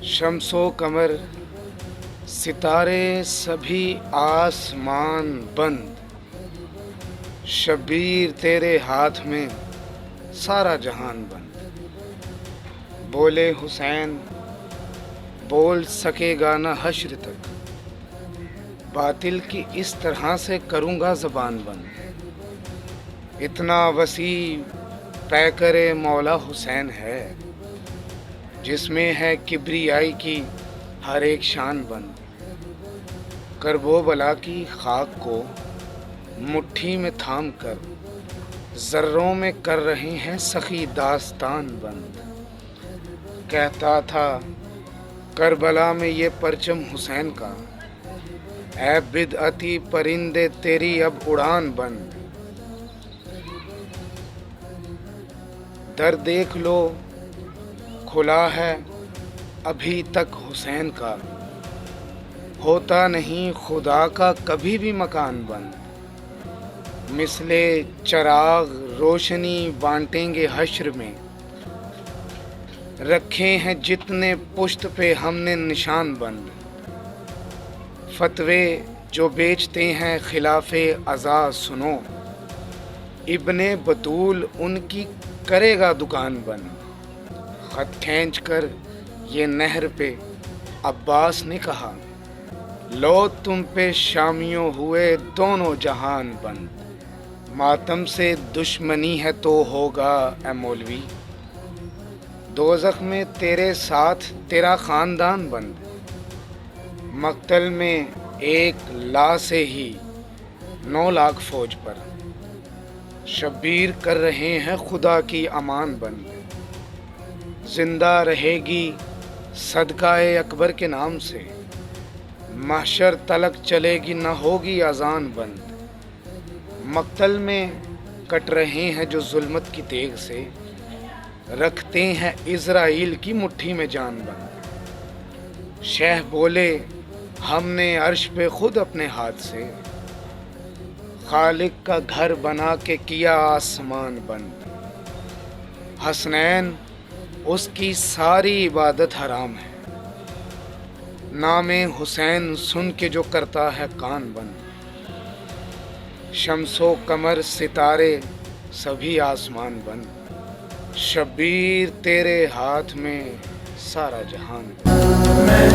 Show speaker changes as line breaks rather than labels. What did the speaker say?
शम्सो कमर सितारे सभी आसमान बंद, शब्बीर तेरे हाथ में सारा जहान बंद। बोले हुसैन बोल सकेगा न हश्र तक, बातिल की इस तरह से करूँगा ज़बान बंद। इतना वसी पैकरे मौला हुसैन है, जिसमें है किब्रियाई की हर एक शान बंद। करबो बला की खाक को मुट्ठी में थाम कर, ज़र्रों में कर रहे हैं सखी दास्तान बंद। कहता था करबला में ये परचम हुसैन का, ऐ बिदअती परिंदे तेरी अब उड़ान बंद। दर देख लो खुला है अभी तक हुसैन का, होता नहीं खुदा का कभी भी मकान बंद। मिसले चराग रोशनी बांटेंगे हश्र में, रखे हैं जितने पुश्त पे हमने निशान बंद। फतवे जो बेचते हैं खिलाफे अज़ा सुनो, इब्ने बतूल उनकी करेगा दुकान बंद। खत खींच कर ये नहर पे अब्बास ने कहा, लो तुम पे शामियों हुए दोनों जहान बंद। मातम से दुश्मनी है तो होगा ए मौलवी, दोज़ख में तेरे साथ तेरा ख़ानदान बंद। मक्तल में एक ला से ही 9 लाख फौज पर, शब्बीर कर रहे हैं खुदा की अमान बंद। जिंदा रहेगी सदकाए अकबर के नाम से, महशर तलक चलेगी न होगी अजान बंद। मक्तल में कट रहे हैं जो जुल्मत की तेग से, रखते हैं इज़राइल की मुट्ठी में जान बंद। शेह बोले हमने अर्श पे खुद अपने हाथ से, खालिक का घर बना के किया आसमान बंद। हसनैन उसकी सारी इबादत हराम है, नामे हुसैन सुन के जो करता है कान बंद। शम्सो कमर सितारे सभी आसमान बंद, शब्बीर तेरे हाथ में सारा जहान बंद।